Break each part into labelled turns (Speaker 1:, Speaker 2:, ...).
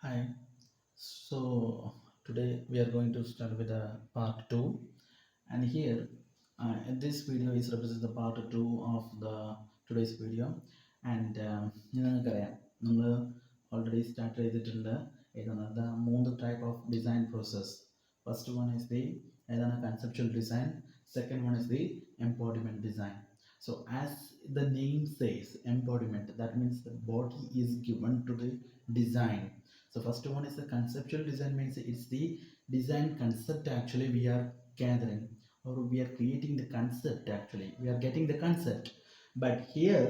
Speaker 1: Hi. So today we are going to start with a part two, and here this video is represents the part two of the today's video, and നിങ്ങൾക്കറിയാം നമ്മൾ already start ചെയ്തിട്ടുണ്ട് ഏതാണ് the മൂന്ന് type of design process. First one is the ഏതാണ് conceptual design, second one is the embodiment design. So as the name says, embodiment, that means the body is given to the design. So first one is the conceptual design, means it's the design concept actually we are gathering, or we are creating the concept, actually we are getting the concept. But here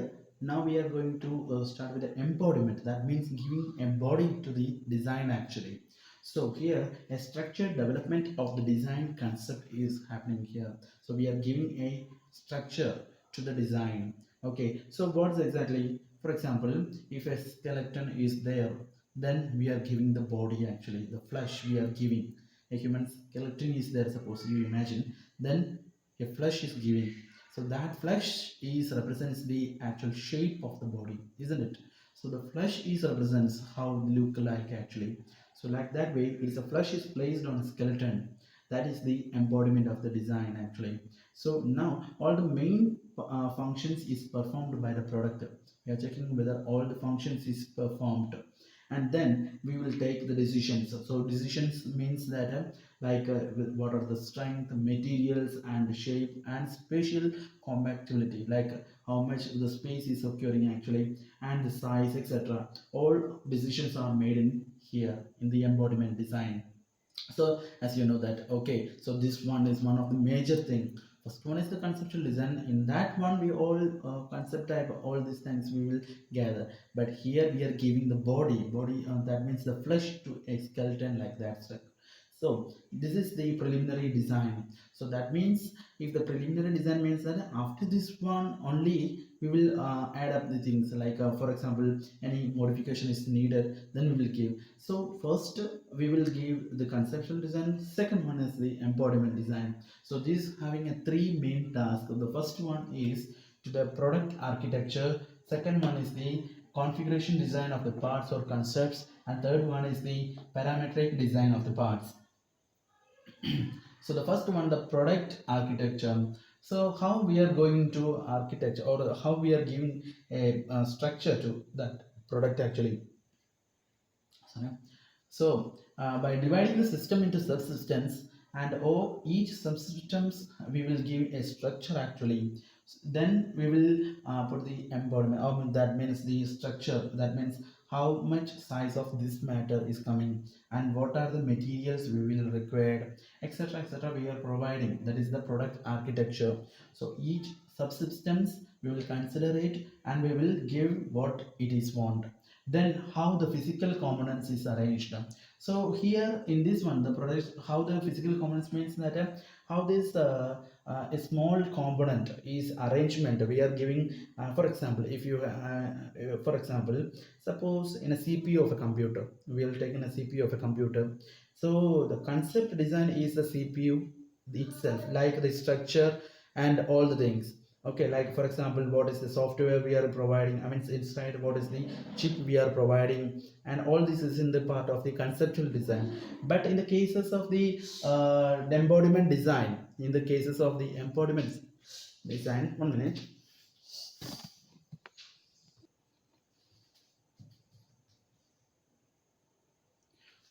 Speaker 1: now we are going to start with the embodiment, that means giving a body to the design actually. So here a structured development of the design concept is happening here. So we are giving a structure to the design. Okay, so what's exactly, for example, if a skeleton is there, then we are giving the body, actually the flesh we are giving. A human skeleton is there, suppose you imagine, then a flesh is giving. So that flesh is represents the actual shape of the body, isn't it? So the flesh is represents how look like actually. So like that way, if the flesh is placed on a skeleton, that is the embodiment of the design actually. So now all the main functions is performed by the product. We are checking whether all the functions is performed, and then we will take the decisions. So decisions means that what are the strength, materials and shape and spatial compatibility, like how much the space is occurring actually, and the size, etc. All decisions are made in here in the embodiment design. So as you know that, okay, so this one is one of the major thing. First one is the conceptual design. In that one we all concept type, all these things we will gather. But here we are giving the body, that means the flesh to a skeleton, like that. So this is the preliminary design. So that means if the preliminary design means that after this one only we will add up the things, like for example any modification is needed, then we will give. So first we will give the conceptual design, second one is the embodiment design. So this having a three main tasks. The first one is to the product architecture, second one is the configuration design of the parts or concepts, and third one is the parametric design of the parts. So the first one, the product architecture. So how we are going to architecture, or how we are giving a structure to that product actually. So by dividing the system into subsystems, and each subsystems we will give a structure actually. Then we will put the embodiment, that means the structure, that means how much size of this matter is coming, and what are the materials we will require, etc, etc, we are providing. That is the product architecture. So each subsystems we will consider it, and we will give what it is want. Then how the physical components is arranged. So here in this one, the product, how the physical components means that how this a small component is arrangement we are giving. For example, if you for example, suppose in a CPU of a computer, we will take in a CPU of a computer. So the concept design is the CPU itself, like the structure and all the things. Okay, like for example, what is the software we are providing, I mean inside what is the chip we are providing, and all this is in the part of the conceptual design. But in the cases of the embodiment design, in the cases of the embodiment design, 1 minute.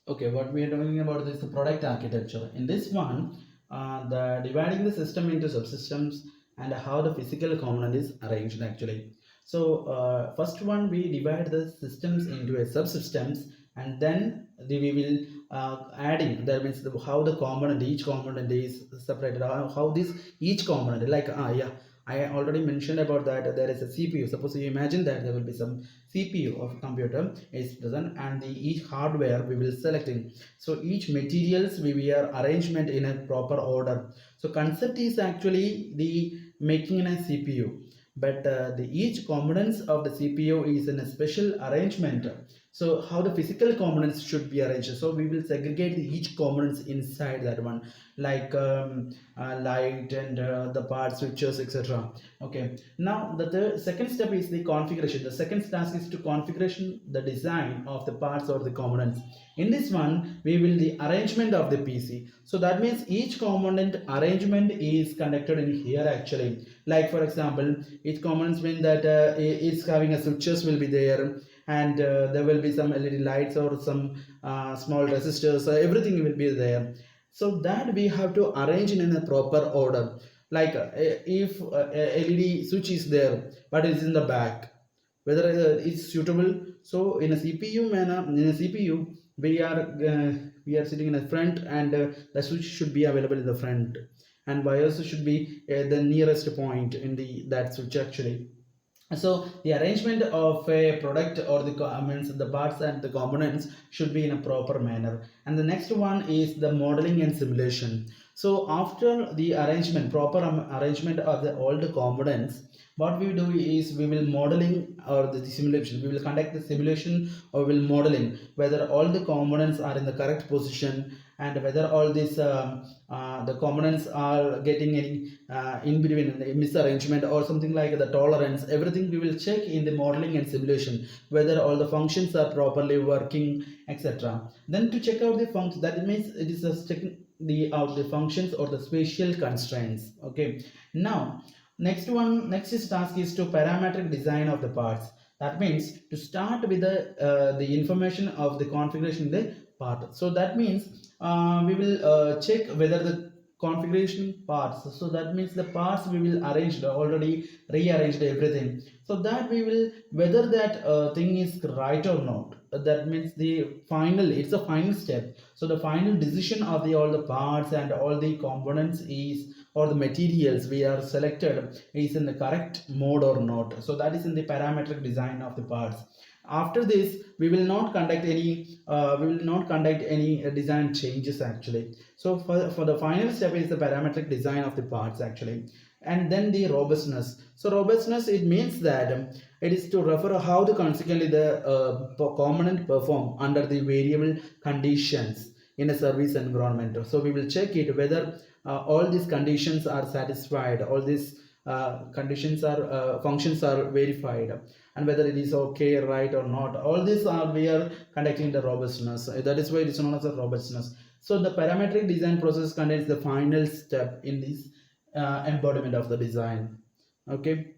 Speaker 1: Okay, what we are talking about is the product architecture. In this one, the dividing the system into subsystems, and how the physical component is arranged actually. So first one, we divide the systems into a subsystems, and then we will adding, that means how the component, each component is separated, how this each component, like yeah, I already mentioned about that. There is a CPU. Suppose you imagine that there will be some CPU of a computer is present, and each hardware we will selecting. So each materials we are arrangement in a proper order. So concept is actually the making in a CPU, but the each components of the CPU is in a special arrangement. So how the physical components should be arranged. So we will segregate each components inside that one, like light and the part switches, etc. Okay, now the second step is the configuration. The second task is to configuration the design of the parts or the components. In this one we will the arrangement of the PC. So that means each component arrangement is conducted in here actually. Like for example, each components mean that it's having a switches will be there, and there will be some LED lights or some small resistors, everything will be there. So that we have to arrange in a proper order. Like if a LED switch is there but it's in the back, whether it's suitable. So in a CPU manner, in a CPU we are sitting in the front, and the switch should be available in the front, and wires should be the nearest point in the that switch actually. So the arrangement of a product or the means the parts and the components should be in a proper manner. And the next one is the modeling and simulation. So after the arrangement, proper arrangement of all the components, what we do is we will modeling or the simulation. We will conduct the simulation or will modeling whether all the components are in the correct position, and whether all these the components are getting any in between misarrangement or something like the tolerance. Everything we will check in the modeling and simulation, whether all the functions are properly working, etc. Then to check out the functions, that means it is just checking the out the functions or the spatial constraints. Okay, now next is task is to parametric design of the parts. That means to start with the information of the configuration in the part. So that means we will check whether the configuration parts, so that means the parts we will arrange already rearranged everything, so that we will whether that thing is right or not. That means the final, it's a final step. So the final decision of the all the parts and all the components is, or the materials we are selected is in the correct mode or not. So that is in the parametric design of the parts. After this we will not conduct any design changes actually. So for the final step is the parametric design of the parts actually. And then the robustness. So robustness, it means that it is to refer how the consequently the component perform under the variable conditions in a service environment. So we will check it whether all these conditions are satisfied, all these conditions are functions are verified, and whether it is okay, right or not. All these are we are conducting the robustness. That is why it is known as a robustness. So the parametric design process contains the final step in this embodiment of the design. Okay.